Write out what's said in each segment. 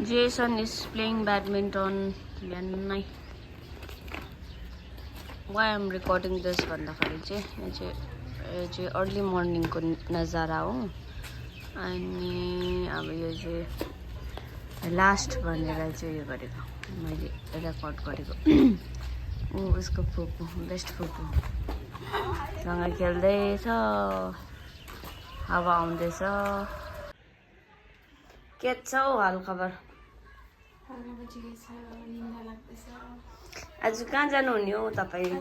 Jason is playing badminton. बिहानै why I'm recording this भन्दाखेरि चाहिँ यो चाहिँ अर्ली मर्निङको नजारा हो अनि अब यो चाहिँ लास्ट भनेर चाहिँ यो गरेको मैले रेकर्ड गरेको ऊ उसको फुपू बेस्ट फुपू सँग खेल्दैछ हावा आउँदैछ के छ हाल खबर आज कहाँ जानुहुने हो तपाईँ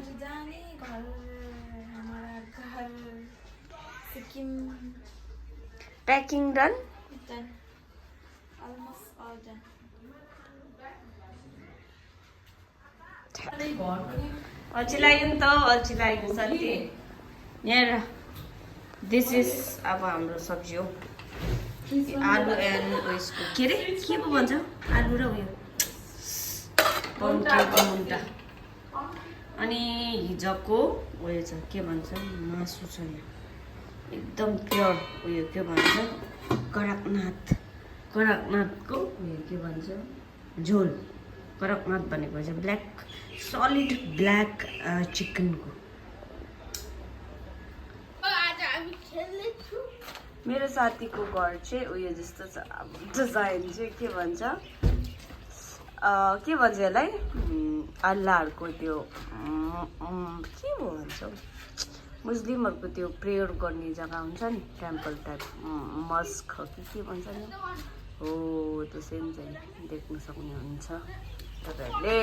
प्याकिङ डन अल्छी लाग्यो नि त अल्छी लाग्यो साथी यहाँ दिस इज अब हाम्रो सब्जी हो आलु एन्ड उयसको के अरे के पो भन्छ आलु र उयो पम्किनको मुन्टा अनि हिजोको उयो छ के भन्छ मासु छ यहाँ एकदम प्योर उयो के भन्छ कडकनाथको उयो के भन्छ झोल कडकनाथ भनेको चाहिँ ब्ल्याक सलिड ब्ल्याक चिकनको मेरो साथीको घर चाहिँ उयो जस्तो छ अब डिजाइन चाहिँ के भन्छ यसलाई अल्लाहहरूको त्यो के भन्छ मुस्लिमहरूको त्यो प्रेयर गर्ने जग्गा हुन्छ नि टेम्पल टाइप मस्क के भन्छ नि हो त्यो सेम चाहिँ देख्न सक्नुहुन्छ तपाईँहरूले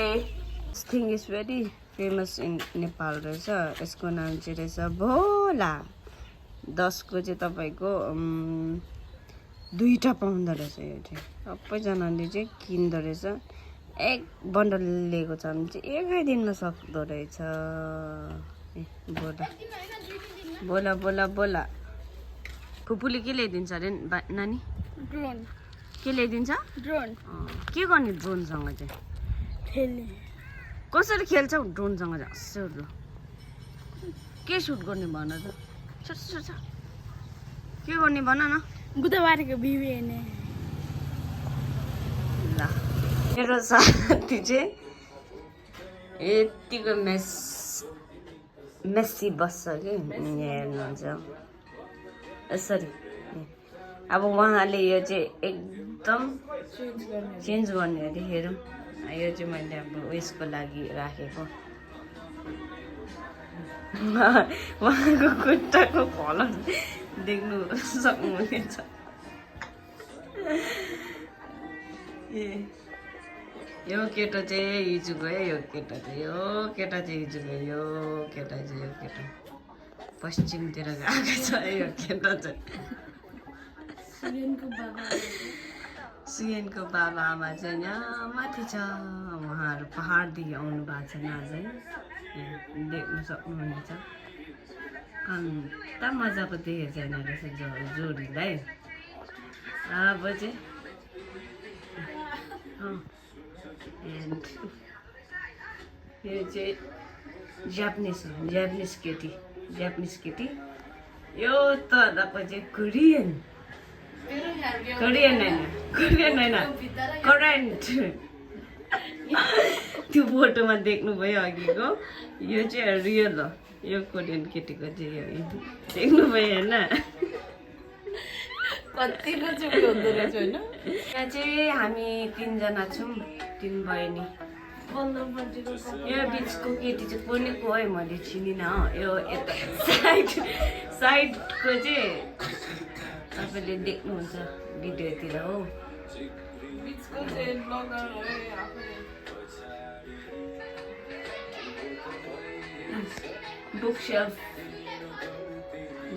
this thing is very famous in Nepal रहेछ यसको नाम चाहिँ रहेछ भोला 10 को चाहिँ तपाईँको 2टा पाउँदो रहेछ यो चाहिँ सबैजनाले चाहिँ किन्दो रहेछ एक बन्डल लिएको छ भने चाहिँ एकै दिनमा सक्दो रहेछ बोला बोला बोला फुपूले के ल्याइदिन्छ अरे नानी ड्रोन के ल्याइदिन्छ ड्रोन के गर्ने ड्रोनसँग चाहिँ खेल्ने कसरी खेल्छौ ड्रोनसँग चाहिँ के सुट गर्ने भन त के गर्ने भन न बुधबारको बिबी हेर्ने ल मेरो साथी चाहिँ यतिको मेस्सी बस्छ कि हेर्नुहुन्छ यसरी अब उहाँले यो चाहिँ एकदम चेन्ज गर्ने अरे हेरौँ यो चाहिँ मैले अब उयसको लागि राखेको उहाँको खुट्टाको कलर देख्नु सक्नुहुनेछ यो केटा चाहिँ हिजो गयो यो केटा चाहिँ हिजो गयो यो केटा पश्चिमतिर गएको छ यो केटा चाहिँ सुयनको बाबा आमा चाहिँ यहाँ माथि छ उहाँहरू पहाडदेखि आउनु भएको छ आज देख्न सक्नुहुनेछ कता मजाको देखेको छैन रहेछ जोडीलाई अब चाहिँ यो चाहिँ जापानिज केटी यो तलको चाहिँ कोरियन होइन करेन्ट त्यो फोटोमा देख्नुभयो अघिको यो चाहिँ रियल हो यो कोरियन केटीको चाहिँ यो देख्नुभयो होइन कतिको चाहिँ हुँदो रहेछ होइन यहाँ चाहिँ हामी 3 जना छौँ 3 बहिनी यो बिचको केटी चाहिँ कुनै को है मैले चिनिनँ यो यता साइडको चाहिँ तपाईँले देख्नुहुन्छ भिडियोतिर हो बुक सेल्फ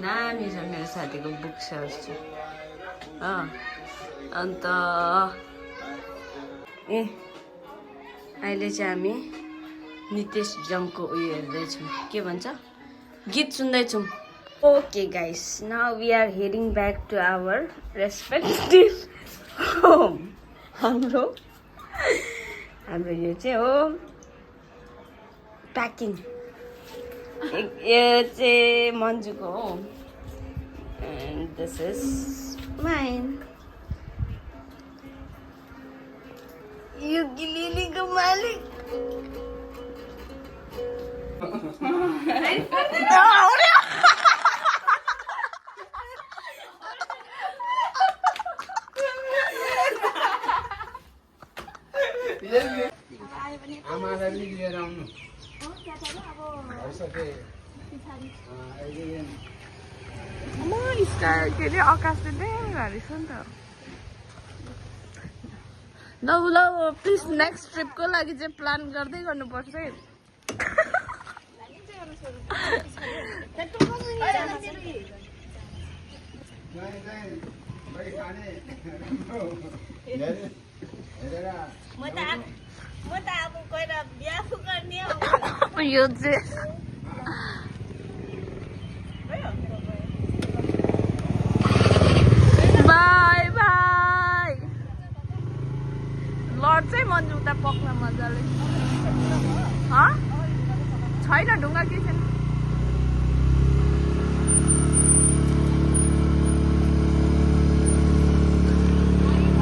नानी छ मेरो साथीको बुक सेल्फ चाहिँ अन्त अहिले चाहिँ हामी नितेश जङको उयो हेर्दैछौँ के भन्छ गीत सुन्दैछौँ okay guys now we are heading back to our respective home हाम्रो यो चाहिँ हो प्याकिङ यो चाहिँ मन्जुको हो एन्ड दिस इज माइन युकिलेलीको मालिक आमालाई पनि लिएर आउनु के अरे आकाशले धेरै रहेछ नि त ल ल प्लिज नेक्स्ट ट्रिपको लागि चाहिँ प्लान गर्दै गर्नुपर्छ है म त अब गएर बिहा गर्ने यो चाहिँ बाई बाई लड चाहिँ मन्जु उता पक्न मजाले छैन ढुङ्गा के छैन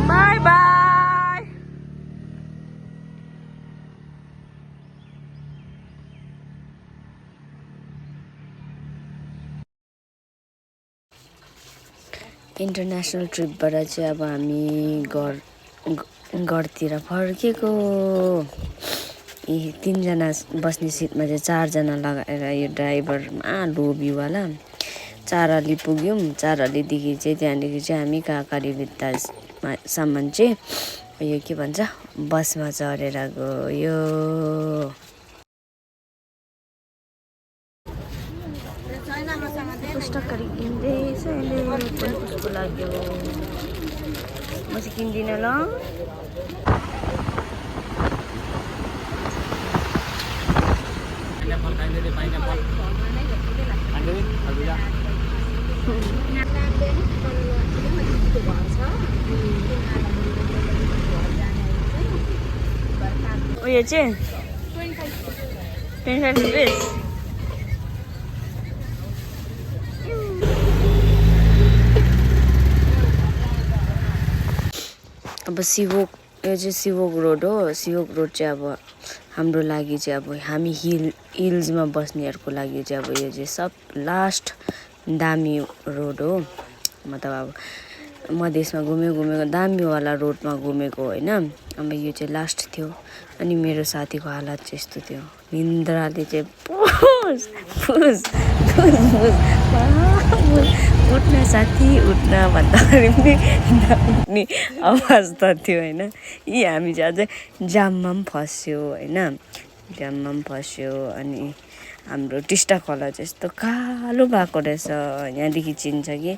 बाई बाई इन्टरनेसनल ट्रिपबाट चाहिँ अब हामी घरतिर फर्केको यी 3 जना बस्ने सिटमा चाहिँ 4 जना लगाएर यो ड्राइभरमा लोभीवाला 4 अलि पुग्यौँ 4 अलिदेखि चाहिँ त्यहाँदेखि चाहिँ हामी काकाली भित्तासम्म चाहिँ यो के भन्छ बसमा चढेर गयो पुस्तकहरू किन्दैछ अहिले कसको लाग्यो म चाहिँ किन्दिनँ ल उयो चाहिँ 25 रुपिस अब सिवोक यो चाहिँ सिवोक रोड हो सिवोक रोड चाहिँ अब हाम्रो लागि चाहिँ अब हामी हिल्समा बस्नेहरूको लागि चाहिँ अब यो चाहिँ सब लास्ट दामी रोड हो मतलब अब मधेसमा घुमेको दामीवाला रोडमा घुमेको होइन अब यो चाहिँ लास्ट थियो अनि मेरो साथीको हालत चाहिँ यस्तो थियो निन्द्राले चाहिँ उठ्न साथी उठ्न भन्दाखेरि पनि उठ्ने अवस्था थियो होइन यी हामी चाहिँ अझै जाममा पनि फस्यो होइन जाममा पनि फस्यो अनि हाम्रो टिस्टा खोला चाहिँ यस्तो कालो भएको रहेछ यहाँदेखि चिन्छ कि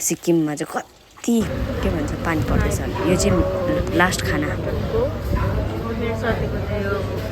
सिक्किममा चाहिँ कति के भन्छ पानी पर्दैछ यो चाहिँ लास्ट खाना मेरो साथीको चाहिँ